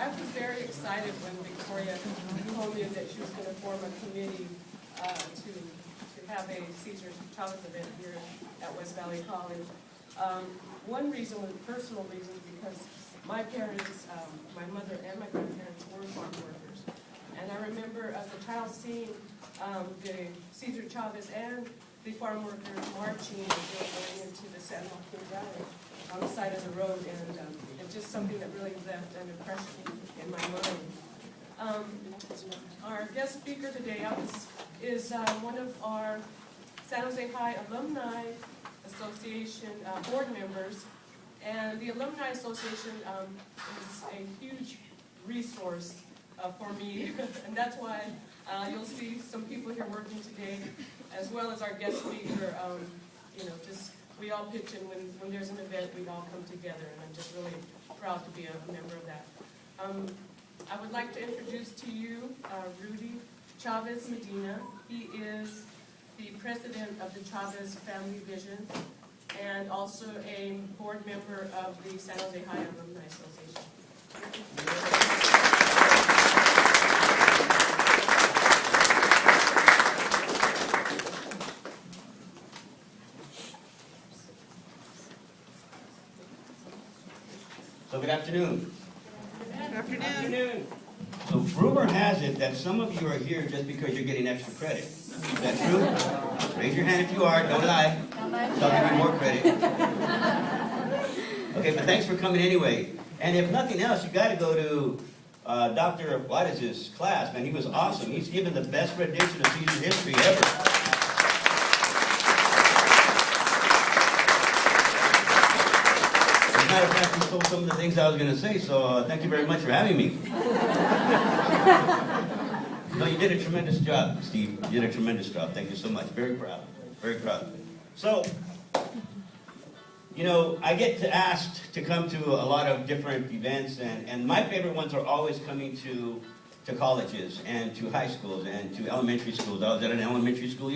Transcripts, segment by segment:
I was very excited when Victoria told me that she was going to form a committee to have a Cesar Chavez event here at West Valley College. One reason was personal reasons, because my parents, my mother and my grandparents were farm workers. And I remember as a child seeing the Cesar Chavez and the farm workers marching and going into the San Joaquin Valley on the side of the road, and it's just something that really left an impression in my mind. Our guest speaker today is one of our San Jose High Alumni Association board members, and the Alumni Association is a huge resource for me, and that's why you'll see some people here working today, as well as our guest speaker. Just we all pitch in when there's an event, we all come together, and I'm just really proud to be a member of that. I would like to introduce to you Rudy Chavez Medina. He is the president of the Chavez Family Vision and also a board member of the San Jose High Alumni Association. So good afternoon. Good afternoon. So rumor has it that some of you are here just because you're getting extra credit. Is that true? Raise your hand if you are. Don't lie. I'll give you more credit. Okay, but thanks for coming anyway. And if nothing else, you got to go to Dr. What is his class? Man, he was awesome. He's given the best rendition of Cesar history ever. Matter of fact, you stole some of the things I was going to say, so thank you very much for having me. No, you did a tremendous job, Steve. You did a tremendous job. Thank you so much. Very proud. Very proud. So, I get asked to come to a lot of different events, and my favorite ones are always coming to colleges and to high schools and to elementary schools. I was at an elementary school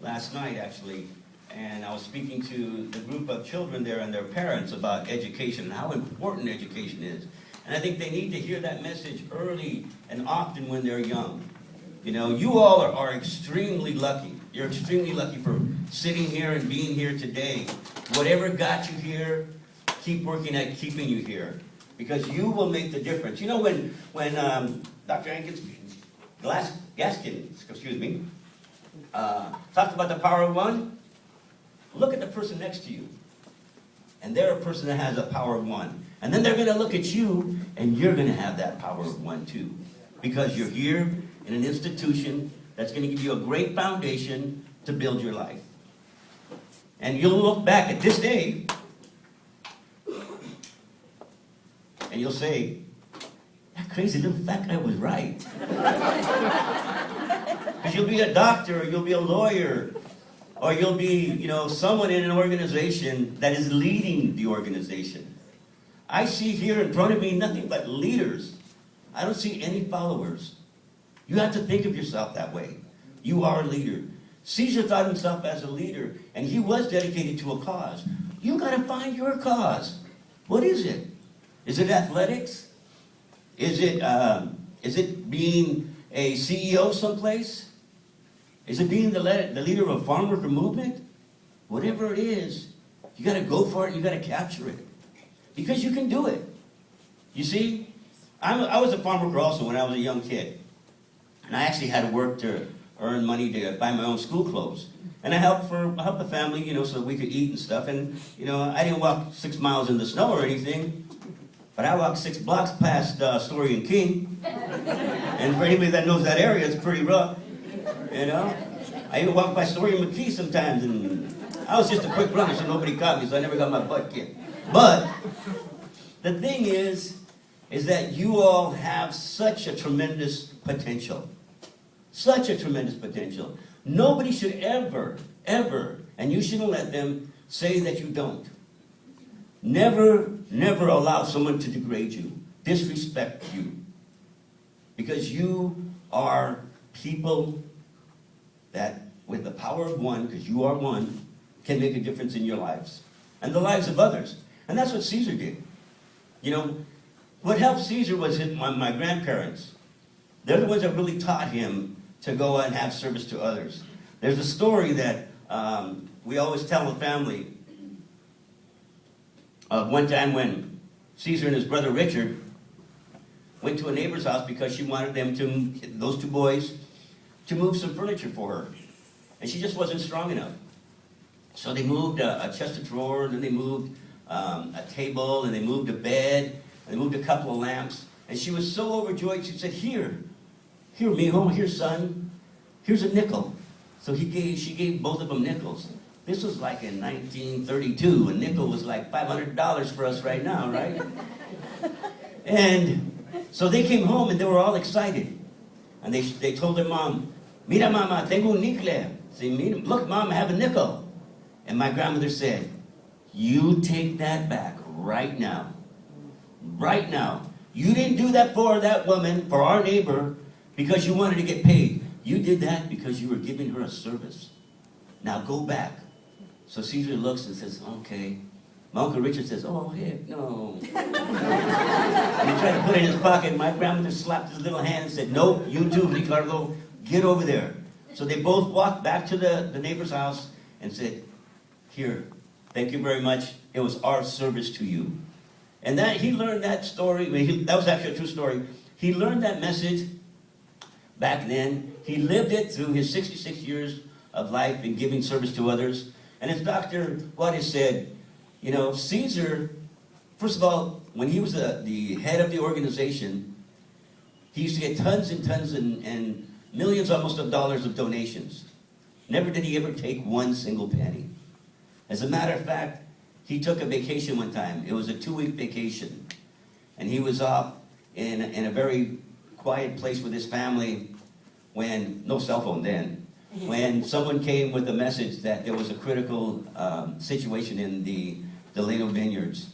last night actually. And I was speaking to the group of children there and their parents about education and how important education is. And I think they need to hear that message early and often when they're young. You all are extremely lucky. You're extremely lucky for sitting here and being here today. Whatever got you here, keep working at keeping you here. Because you will make the difference. When Dr. Gaskin, talked about the power of one, look at the person next to you. And they're a person that has a power of one. And then they're going to look at you, and you're going to have that power of one too. Because you're here in an institution that's going to give you a great foundation to build your life. And you'll look back at this day, and you'll say, that crazy little fat guy was right. Because you'll be a doctor, or you'll be a lawyer, or you'll be, someone in an organization that is leading the organization. I see here in front of me nothing but leaders. I don't see any followers. You have to think of yourself that way. You are a leader. Cesar thought himself as a leader, and he was dedicated to a cause. You got to find your cause. What is it? Is it athletics? Is it being a CEO someplace? Is it being the leader of a farm worker movement? Whatever it is, you got to go for it. You got to capture it, because you can do it. You see, I was a farm worker also when I was a young kid, and I actually had to work to earn money to buy my own school clothes, and I helped the family, so that we could eat and stuff. And I didn't walk 6 miles in the snow or anything, but I walked 6 blocks past Story and King, and for anybody that knows that area, it's pretty rough. I even walked by Story and McKee sometimes, and I was just a quick runner, so nobody caught me, so I never got my butt kicked. But the thing is that you all have such a tremendous potential. Such a tremendous potential. Nobody should ever, and you shouldn't let them say that you don't. Never allow someone to degrade you, disrespect you. Because you are people that, with the power of one, because you are one, can make a difference in your lives and the lives of others. And that's what Cesar did. What helped Cesar was my grandparents. They're the ones that really taught him to go and have service to others. There's a story that we always tell the family of one time when Cesar and his brother Richard went to a neighbor's house because she wanted them to, those two boys, to move some furniture for her. And she just wasn't strong enough. So they moved a chest of drawers, and they moved a table, and they moved a bed, and they moved a couple of lamps. And she was so overjoyed, she said, here, mijo, here, son, here's a nickel. So she gave both of them nickels. This was like in 1932. A nickel was like $500 for us right now, right? And so they came home, and they were all excited. And they told their mom, mira, mama, tengo un nicle. Say, look, mom, I have a nickel. And my grandmother said, you take that back right now. Right now. You didn't do that for that woman, for our neighbor, because you wanted to get paid. You did that because you were giving her a service. Now go back. So Cesar looks and says, okay. My Uncle Richard says, oh, heck no. And he tried to put it in his pocket. My grandmother slapped his little hand and said, nope, you too, Ricardo, get over there. So they both walked back to the neighbor's house and said, here, thank you very much. It was our service to you. And that he learned that story. That was actually a true story. He learned that message back then. He lived it through his 66 years of life in giving service to others. And as Dr. Juarez said, you know, Cesar, first of all, when he was the head of the organization, he used to get tons and tons and millions almost of dollars of donations. Never did he ever take one single penny. As a matter of fact, he took a vacation one time. It was a 2-week vacation. And he was off in a very quiet place with his family when, no cell phone then, when someone came with a message that there was a critical situation in the Delano Vineyards.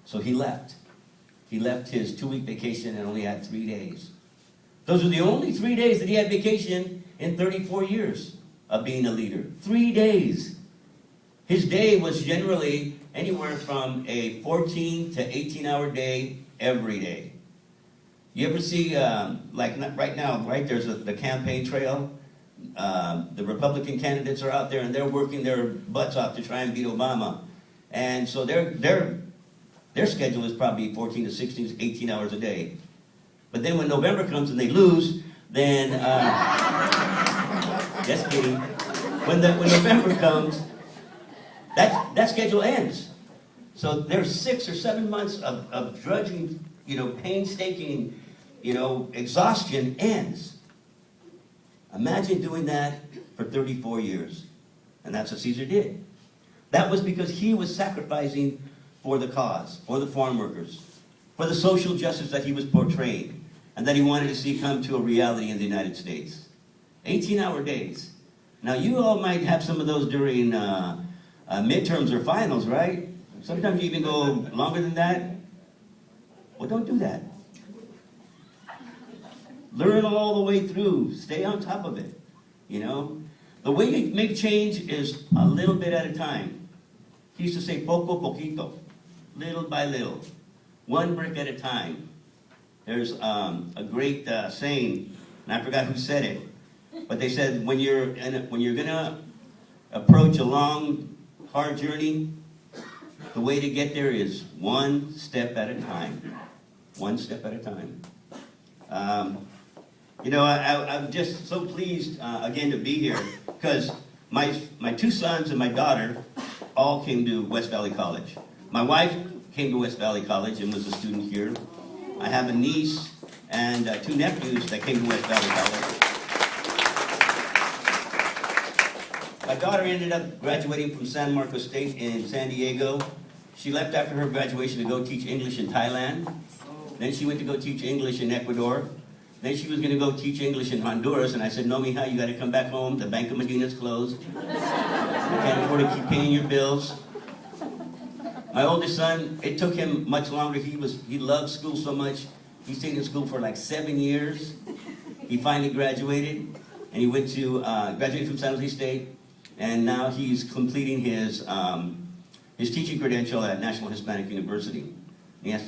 So he left. He left his 2-week vacation and only had 3 days. Those were the only 3 days that he had vacation in 34 years of being a leader. 3 days. His day was generally anywhere from a 14 to 18-hour day every day. You ever see, like right now, right, there's the campaign trail. The Republican candidates are out there, and they're working their butts off to try and beat Obama. And so their schedule is probably 14 to 16 to 18 hours a day. But then when November comes and they lose, then, just kidding. When November comes, that schedule ends. So there's 6 or 7 months of drudging, painstaking, exhaustion ends. Imagine doing that for 34 years. And that's what Cesar did. That was because he was sacrificing for the cause, for the farm workers, for the social justice that he was portraying, and that he wanted to see come to a reality in the United States. 18-hour days. Now, you all might have some of those during midterms or finals, right? Sometimes you even go longer than that. Well, don't do that. Learn all the way through. Stay on top of it. The way you make change is a little bit at a time. He used to say poco poquito, little by little, one brick at a time. There's a great saying, and I forgot who said it, but they said when you're gonna approach a long, hard journey, the way to get there is one step at a time. One step at a time. I'm just so pleased again to be here because my 2 sons and my daughter all came to West Valley College. My wife came to West Valley College and was a student here. I have a niece and 2 nephews that came to West Valley College. My daughter ended up graduating from San Marcos State in San Diego. She left after her graduation to go teach English in Thailand. Then she went to go teach English in Ecuador. Then she was going to go teach English in Honduras, and I said, no, mija, you got to come back home. The Bank of Medina's closed. You can't afford to keep paying your bills. My oldest son, it took him much longer. He loved school so much. He stayed in school for like 7 years. He finally graduated, and he went to graduated from San Jose State, and now he's completing his teaching credential at National Hispanic University. He has to